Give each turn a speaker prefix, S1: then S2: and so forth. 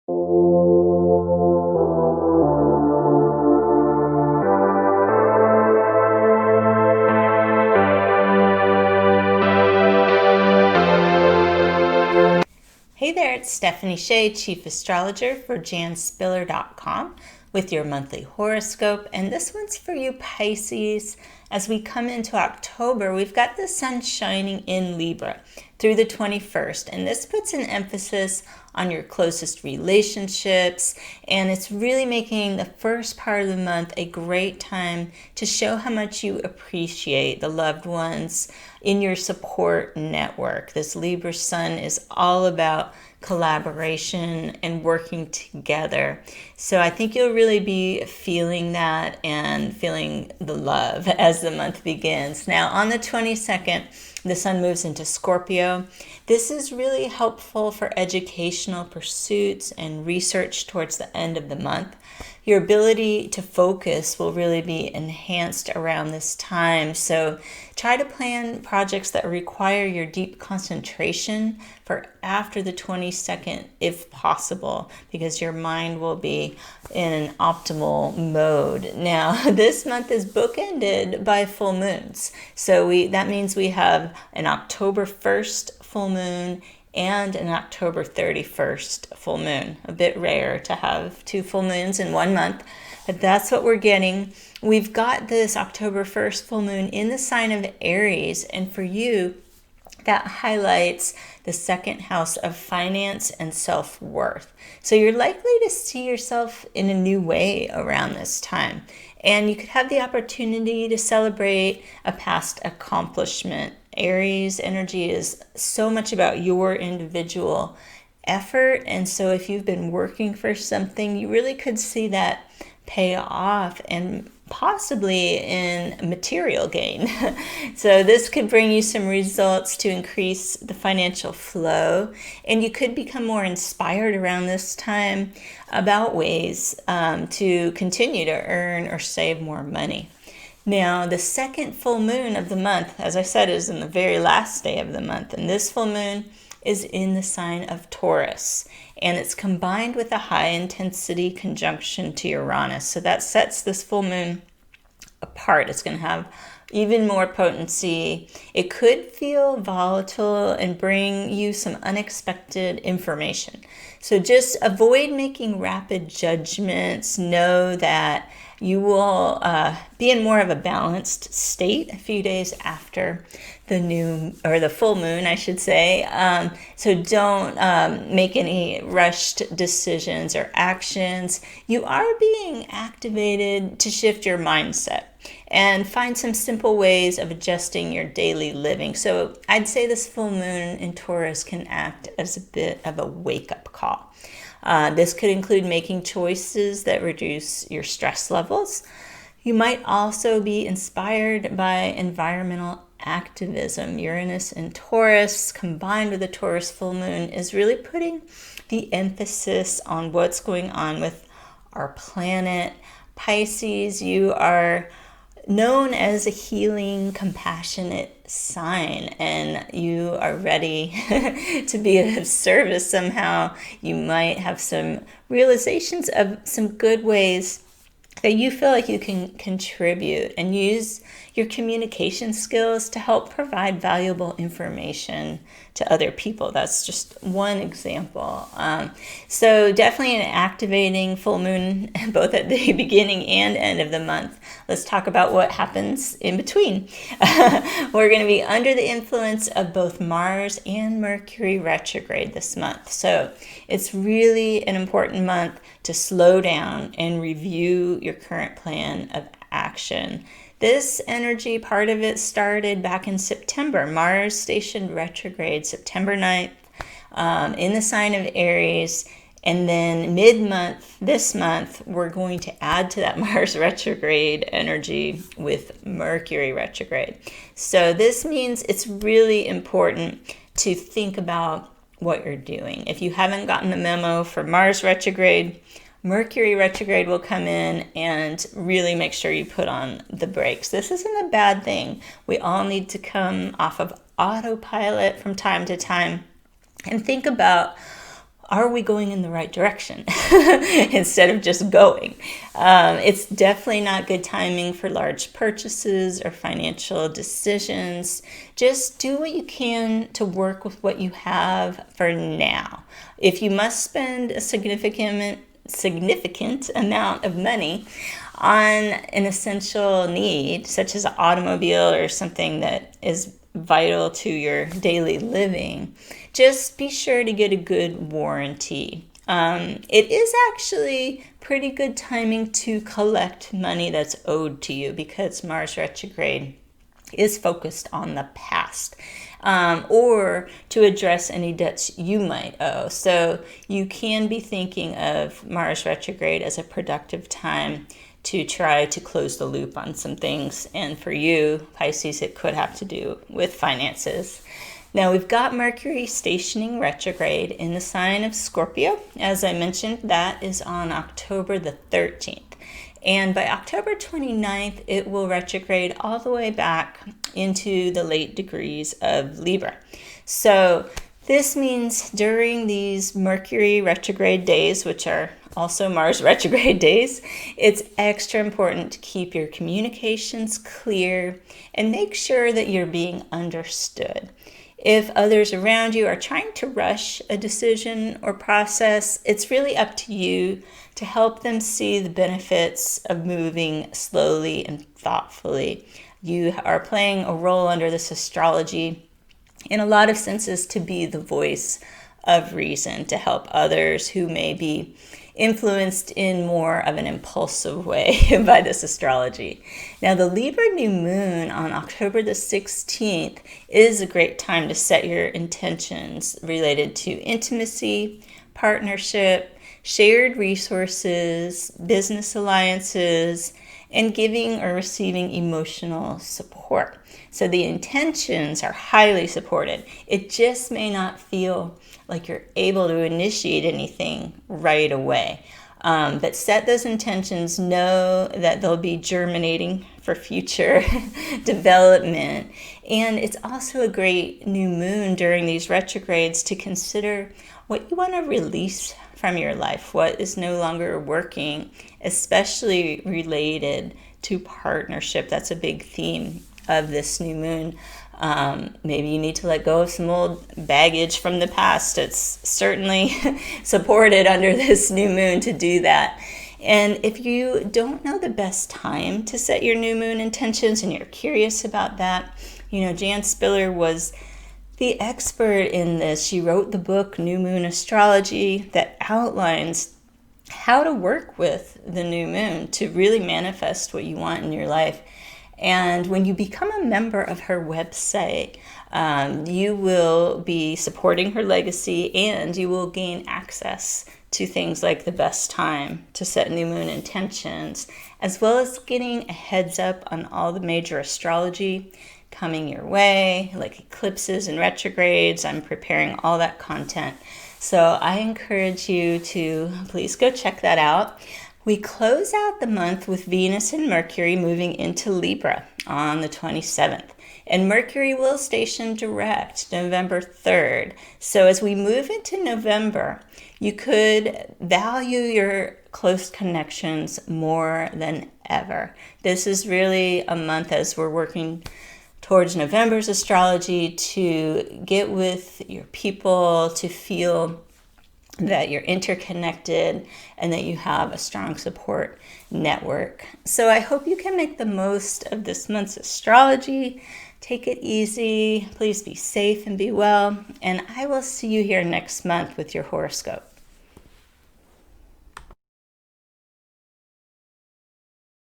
S1: Hey there, it's Stephanie Shea, Chief Astrologer for janspiller.com with your monthly horoscope. And this one's for you Pisces. As we come into October, we've got the sun shining in Libra through the 21st. And this puts an emphasis on your closest relationships. And it's really making the first part of the month a great time to show how much you appreciate the loved ones in your support network. This Libra sun is all about collaboration and working together. So I think you'll really be feeling that and feeling the love as the month begins. Now on the 22nd, the sun moves into Scorpio. This is really helpful for educational pursuits and research towards the end of the month. Your ability to focus will really be enhanced around this time. So try to plan projects that require your deep concentration for after the 22nd, if possible, because your mind will be in an optimal mode. Now, this month is bookended by full moons. So that means we have an October 1st full moon and an October 31st full moon. A bit rare to have two full moons in 1 month, but that's what we're getting. We've got this October 1st full moon in the sign of Aries, and for you, that highlights the second house of finance and self-worth. So you're likely to see yourself in a new way around this time. And you could have the opportunity to celebrate a past accomplishment. Aries energy is so much about your individual effort. And so if you've been working for something, you really could see that pay off and possibly in material gain. So this could bring you some results to increase the financial flow, and you could become more inspired around this time about ways to continue to earn or save more money. Now, the second full moon of the month, as I said, is in the very last day of the month, and this full moon is in the sign of Taurus, and it's combined with a high intensity conjunction to Uranus. So that sets this full moon apart. It's going to have even more potency. It could feel volatile and bring you some unexpected information. So just avoid making rapid judgments. Know that you will be in more of a balanced state a few days after the full moon, I should say. So don't make any rushed decisions or actions. You are being activated to shift your mindset and find some simple ways of adjusting your daily living. So I'd say this full moon in Taurus can act as a bit of a wake-up call. This could include making choices that reduce your stress levels. You might also be inspired by environmental activism. Uranus and Taurus combined with the Taurus full moon is really putting the emphasis on what's going on with our planet. Pisces, you are known as a healing, compassionate sign, and you are ready to be of service somehow. You might have some realizations of some good ways that you feel like you can contribute and use your communication skills to help provide valuable information to other people. That's just one example. So definitely an activating full moon, both at the beginning and end of the month. Let's talk about what happens in between. We're going to be under the influence of both Mars and Mercury retrograde this month. So it's really an important month to slow down and review your current plan of action. This energy, part of it started back in September. Mars stationed retrograde September 9th in the sign of Aries. And then mid-month, this month, we're going to add to that Mars retrograde energy with Mercury retrograde. So this means it's really important to think about what you're doing. If you haven't gotten the memo for Mars retrograde, Mercury retrograde will come in and really make sure you put on the brakes. This isn't a bad thing. We all need to come off of autopilot from time to time and think about are we going in the right direction instead of just going? It's definitely not good timing for large purchases or financial decisions. Just do what you can to work with what you have for now. If you must spend a significant amount of money on an essential need, such as an automobile or something that is vital to your daily living, just be sure to get a good warranty. It is actually pretty good timing to collect money that's owed to you because Mars retrograde is focused on the past, or to address any debts you might owe. So you can be thinking of Mars retrograde as a productive time to try to close the loop on some things. And for you, Pisces, it could have to do with finances. Now we've got Mercury stationing retrograde in the sign of Scorpio. As I mentioned, that is on October the 13th. And by October 29th, it will retrograde all the way back into the late degrees of Libra. So this means during these Mercury retrograde days, which are also Mars retrograde days, it's extra important to keep your communications clear and make sure that you're being understood. If others around you are trying to rush a decision or process, it's really up to you to help them see the benefits of moving slowly and thoughtfully. You are playing a role under this astrology in a lot of senses to be the voice of reason, to help others who may be influenced in more of an impulsive way by this astrology. Now, the Libra new moon on October the 16th is a great time to set your intentions related to intimacy, partnership, shared resources, business alliances, and giving or receiving emotional support. So the intentions are highly supported. It just may not feel like you're able to initiate anything right away. But set those intentions, know that they'll be germinating for future development. And it's also a great new moon during these retrogrades to consider what you want to release from your life, what is no longer working, especially related to partnership. That's a big theme of this new moon. Maybe you need to let go of some old baggage from the past. It's certainly supported under this new moon to do that. And if you don't know the best time to set your new moon intentions and you're curious about that, Jan Spiller was the expert in this. She wrote the book New Moon Astrology that outlines how to work with the new moon to really manifest what you want in your life. And when you become a member of her website, you will be supporting her legacy and you will gain access to things like the best time to set new moon intentions, as well as getting a heads up on all the major astrology coming your way, like eclipses and retrogrades. I'm preparing all that content. So I encourage you to please go check that out. We close out the month with Venus and Mercury moving into Libra on the 27th. And Mercury will station direct November 3rd. So as we move into November, you could value your close connections more than ever. This is really a month as we're working towards November's astrology to get with your people, to feel that you're interconnected and that you have a strong support network. So I hope you can make the most of this month's astrology. Take it easy. Please be safe and be well. And I will see you here next month with your horoscope.